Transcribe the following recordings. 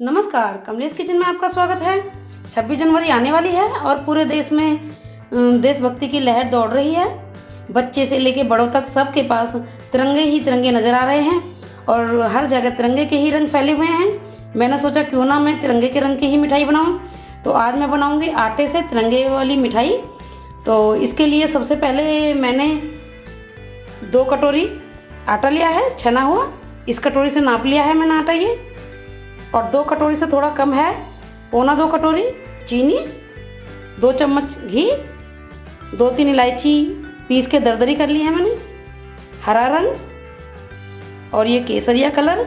नमस्कार, कमलेश किचन में आपका स्वागत है। 26 जनवरी आने वाली है और पूरे देश में देशभक्ति की लहर दौड़ रही है। बच्चे से लेके बड़ों तक सबके पास तिरंगे ही तिरंगे नजर आ रहे हैं और हर जगह तिरंगे के ही रंग फैले हुए हैं। मैंने सोचा क्यों ना मैं तिरंगे के रंग की ही मिठाई बनाऊं। तो आज मैं बनाऊंगी आटे से तिरंगे वाली मिठाई। तो इसके लिए सबसे पहले मैंने 2 कटोरी आटा लिया है छना हुआ। इस कटोरी से नाप लिया है मैंने आटा ये। और 2 कटोरी से थोड़ा कम है, पौना 2 कटोरी चीनी, 2 चम्मच घी, 2-3 इलायची पीस के दरदरी कर ली है मैंने, हरा रंग और ये केसरिया कलर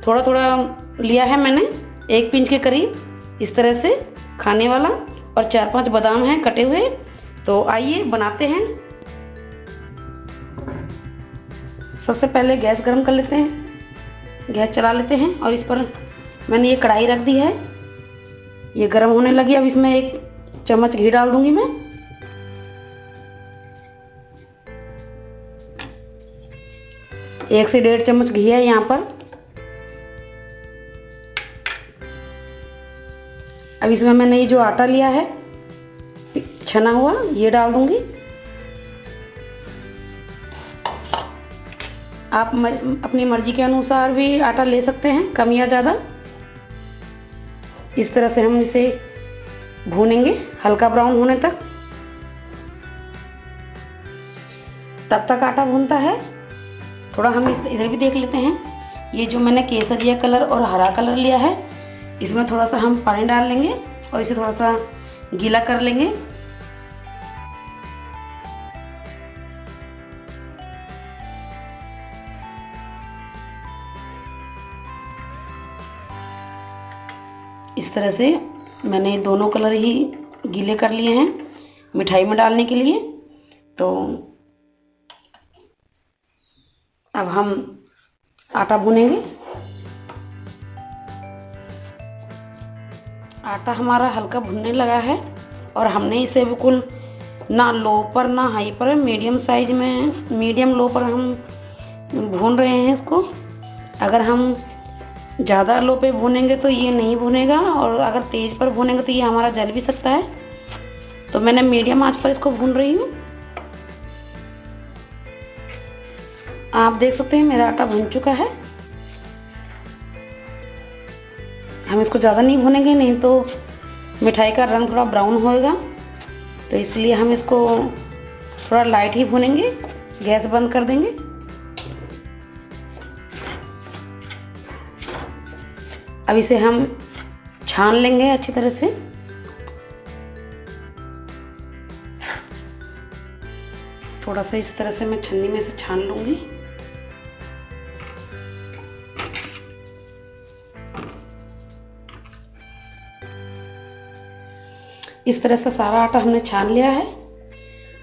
थोड़ा थोड़ा लिया है मैंने, 1 पिंच के करीब इस तरह से खाने वाला, और 4-5 बादाम हैं कटे हुए। तो आइए बनाते हैं। सबसे पहले गैस गरम कर लेते हैं, गैस चला लेते हैं और इस पर मैंने ये कढ़ाई रख दी है। ये गर्म होने लगी। अब इसमें 1 चम्मच घी डाल दूंगी मैं। एक से 1.5 चम्मच घी है यहाँ पर। अब इसमें मैंने ये जो आटा लिया है छना हुआ ये डाल दूंगी। आप अपनी मर्जी के अनुसार भी आटा ले सकते हैं, कम या ज़्यादा। इस तरह से हम इसे भूनेंगे हल्का ब्राउन होने तक। तब तक आटा भूनता है। थोड़ा हम इधर भी देख लेते हैं। ये जो मैंने केसरिया कलर और हरा कलर लिया है, इसमें थोड़ा सा हम पानी डाल लेंगे और इसे थोड़ा सा गीला कर लेंगे। इस तरह से मैंने दोनों कलर ही गीले कर लिए हैं मिठाई में डालने के लिए। तो अब हम आटा भूनेंगे। आटा हमारा हल्का भुनने लगा है और हमने इसे बिल्कुल ना लो पर ना हाई पर, मीडियम साइज में, मीडियम लो पर हम भून रहे हैं इसको। अगर हम ज़्यादा लो पे भूनेंगे तो ये नहीं भुनेगा और अगर तेज़ पर भूनेंगे तो ये हमारा जल भी सकता है। तो मैंने मीडियम आंच पर इसको भून रही हूँ। आप देख सकते हैं मेरा आटा भुन चुका है। हम इसको ज़्यादा नहीं भूनेंगे, नहीं तो मिठाई का रंग थोड़ा ब्राउन होएगा। तो इसलिए हम इसको थोड़ा लाइट ही भूनेंगे। गैस बंद कर देंगे। अब इसे हम छान लेंगे अच्छी तरह से। थोड़ा सा इस तरह से मैं छन्नी में से छान लूंगी। इस तरह से सारा आटा हमने छान लिया है।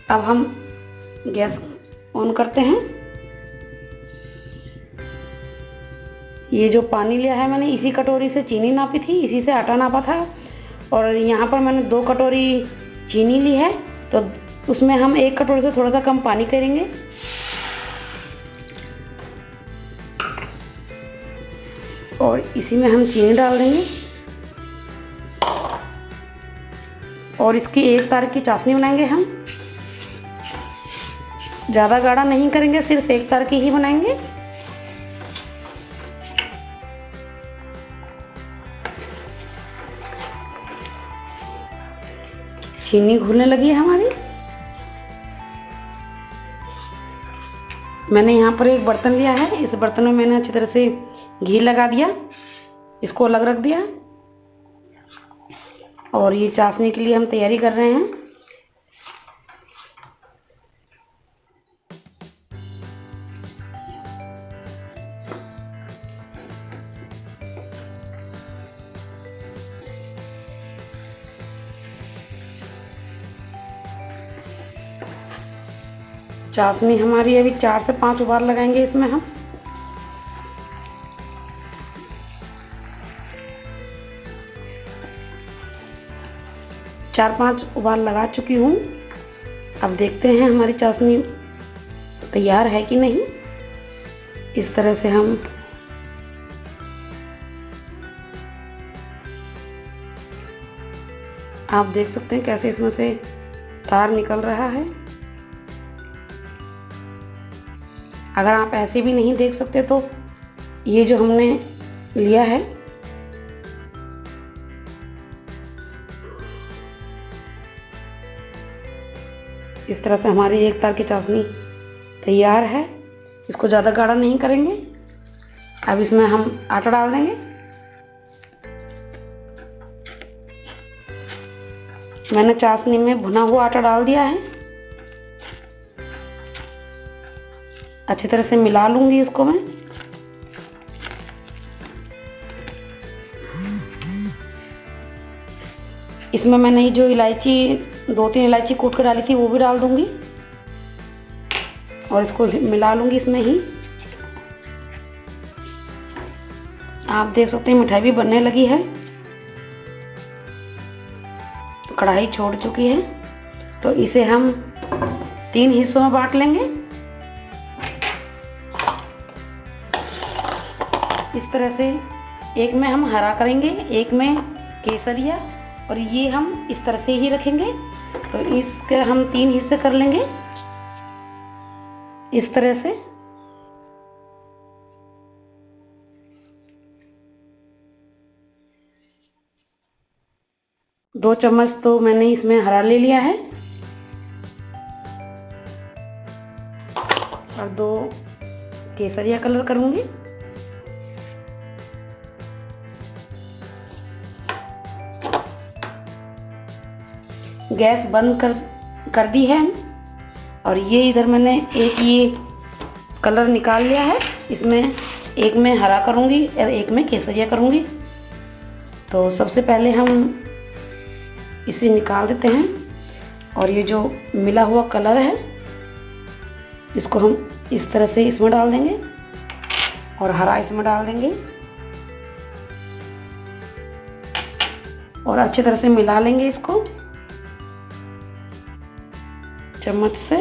अब हम गैस ऑन करते हैं। ये जो पानी लिया है मैंने, इसी कटोरी से चीनी नापी थी, इसी से आटा नापा था। और यहाँ पर मैंने 2 कटोरी चीनी ली है, तो उसमें हम 1 कटोरी से थोड़ा सा कम पानी करेंगे। और इसी में हम चीनी डाल देंगे और इसकी 1 तार की चाशनी बनाएंगे हम। ज़्यादा गाढ़ा नहीं करेंगे, सिर्फ 1 तार की ही बनाएंगे। चीनी घुलने लगी है हमारी। मैंने यहाँ पर एक बर्तन लिया है। इस बर्तन में मैंने अच्छी तरह से घी लगा दिया, इसको अलग रख दिया। और ये चाशनी के लिए हम तैयारी कर रहे हैं। चाशनी हमारी अभी 4 से 5 उबाल लगाएंगे इसमें हम। चार 5 उबाल लगा चुकी हूँ। अब देखते हैं हमारी चाशनी तैयार है कि नहीं। इस तरह से हम आप देख सकते हैं कैसे इसमें से तार निकल रहा है। अगर आप ऐसे भी नहीं देख सकते तो ये जो हमने लिया है इस तरह से हमारी एक तार की चाशनी तैयार है। इसको ज़्यादा गाढ़ा नहीं करेंगे। अब इसमें हम आटा डाल देंगे। मैंने चाशनी में भुना हुआ आटा डाल दिया है। अच्छी तरह से मिला लूंगी इसको मैं। इसमें मैंने जो इलायची 2-3 इलायची कूट कर डाली थी वो भी डाल दूंगी और इसको मिला लूंगी इसमें ही। आप देख सकते हैं मिठाई भी बनने लगी है। कढ़ाई छोड़ चुकी है तो इसे हम 3 हिस्सों में बांट लेंगे। इस तरह से एक में हम हरा करेंगे, एक में केसरिया, और ये हम इस तरह से ही रखेंगे। तो इसके हम 3 हिस्से कर लेंगे इस तरह से। दो चम्मच तो मैंने इसमें हरा ले लिया है और 2 केसरिया कलर करूंगी। गैस बंद कर दी है और ये इधर मैंने एक ये कलर निकाल लिया है। इसमें एक में हरा करूंगी और एक में केसरिया करूंगी। तो सबसे पहले हम इसे निकाल देते हैं और ये जो मिला हुआ कलर है इसको हम इस तरह से इसमें डाल देंगे और हरा इसमें डाल देंगे और अच्छी तरह से मिला लेंगे इसको चम्मच से।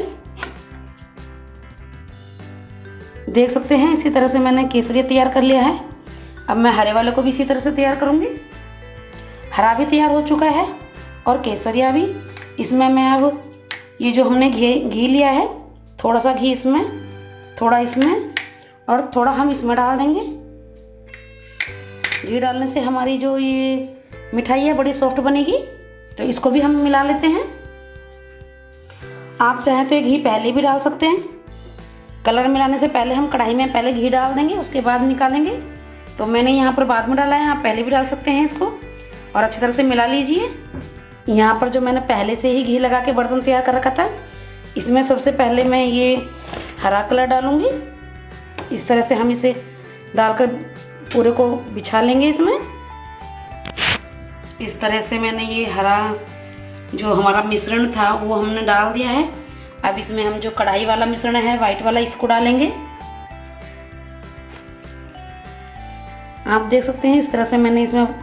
देख सकते हैं इसी तरह से मैंने केसरिया तैयार कर लिया है। अब मैं हरे वाले को भी इसी तरह से तैयार करूंगी। हरा भी तैयार हो चुका है और केसरिया भी। इसमें मैं अब ये जो हमने घी लिया है, थोड़ा सा घी इसमें, थोड़ा इसमें और थोड़ा हम इसमें डाल देंगे। घी डालने से हमारी जो ये मिठाई है बड़ी सॉफ्ट बनेगी। तो इसको भी हम मिला लेते हैं। आप चाहें तो ये घी पहले भी डाल सकते हैं। कलर मिलाने से पहले हम कढ़ाई में पहले घी डाल देंगे, उसके बाद निकालेंगे। तो मैंने यहाँ पर बाद में डाला है, आप पहले भी डाल सकते हैं इसको और अच्छी तरह से मिला लीजिए। यहाँ पर जो मैंने पहले से ही घी लगा के बर्तन तैयार कर रखा था, इसमें सबसे पहले मैं ये हरा कलर डालूंगी। इस तरह से हम इसे डालकर पूरे को बिछा लेंगे इसमें। इस तरह से मैंने ये हरा जो हमारा मिश्रण था वो हमने डाल दिया है। अब इसमें हम जो कढ़ाई वाला मिश्रण है वाइट वाला, इसको डालेंगे। आप देख सकते हैं इस तरह से मैंने इसमें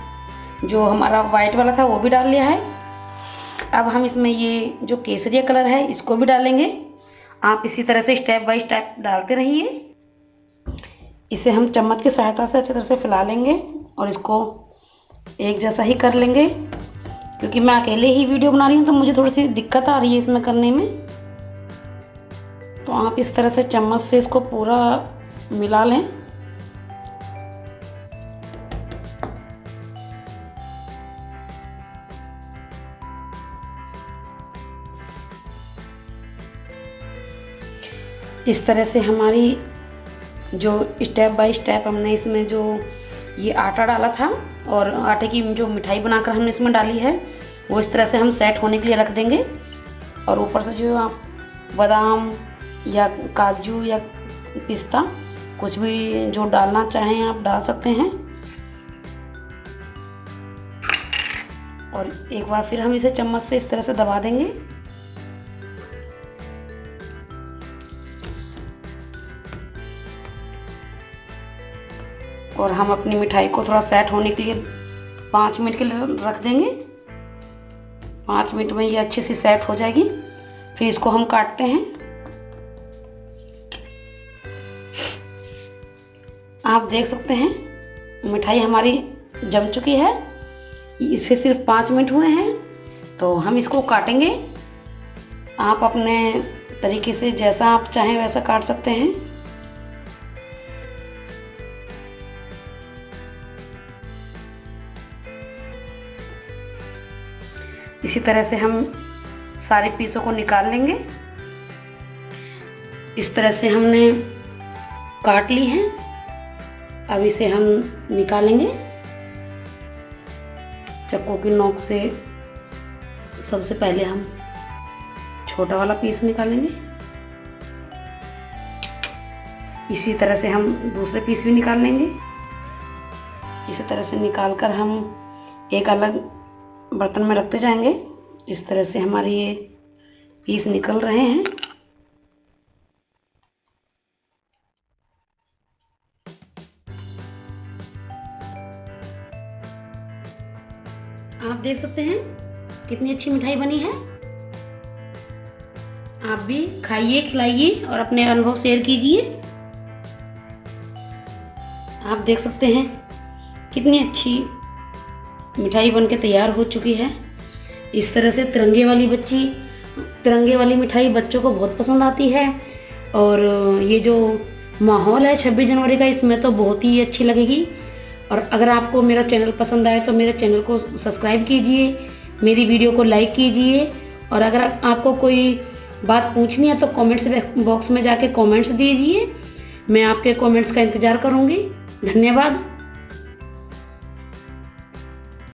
जो हमारा वाइट वाला था वो भी डाल लिया है। अब हम इसमें ये जो केसरिया कलर है इसको भी डालेंगे। आप इसी तरह से स्टेप बाय स्टेप डालते रहिए। इसे हम चम्मच की सहायता से अच्छी तरह से फैला लेंगे और इसको एक जैसा ही कर लेंगे। क्योंकि मैं अकेले ही वीडियो बना रही हूँ तो मुझे थोड़ी सी दिक्कत आ रही है इसमें करने में। तो आप इस तरह से चम्मच से इसको पूरा मिला लें। इस तरह से हमारी जो स्टेप बाय स्टेप हमने इसमें जो ये आटा डाला था और आटे की जो मिठाई बनाकर हमने इसमें डाली है वो इस तरह से हम सेट होने के लिए रख देंगे। और ऊपर से जो आप बादाम या काजू या पिस्ता कुछ भी जो डालना चाहें आप डाल सकते हैं। और एक बार फिर हम इसे चम्मच से इस तरह से दबा देंगे। और हम अपनी मिठाई को थोड़ा सेट होने के लिए 5 मिनट के लिए रख देंगे। 5 मिनट में ये अच्छे से सेट हो जाएगी। फिर इसको हम काटते हैं। आप देख सकते हैं मिठाई हमारी जम चुकी है। इसे सिर्फ 5 मिनट हुए हैं। तो हम इसको काटेंगे। आप अपने तरीके से जैसा आप चाहें वैसा काट सकते हैं। इसी तरह से हम सारे पीसों को निकाल लेंगे। इस तरह से हमने काट ली है। अब इसे हम निकालेंगे चाकू की नोक से। सबसे पहले हम छोटा वाला पीस निकालेंगे। इसी तरह से हम दूसरे पीस भी निकाल लेंगे। इसी तरह से निकालकर हम एक अलग बर्तन में रखते जाएंगे। इस तरह से हमारे ये पीस निकल रहे हैं। आप देख सकते हैं कितनी अच्छी मिठाई बनी है। आप भी खाइए, खिलाइए और अपने अनुभव शेयर कीजिए। आप देख सकते हैं कितनी अच्छी मिठाई बनके तैयार हो चुकी है। इस तरह से तिरंगे वाली मिठाई बच्चों को बहुत पसंद आती है। और ये जो माहौल है 26 जनवरी का, इसमें तो बहुत ही अच्छी लगेगी। और अगर आपको मेरा चैनल पसंद आए तो मेरे चैनल को सब्सक्राइब कीजिए, मेरी वीडियो को लाइक कीजिए। और अगर आपको कोई बात पूछनी है तो कमेंट्स बॉक्स में जाके कमेंट्स दीजिए। मैं आपके कमेंट्स का इंतज़ार करूँगी। धन्यवाद।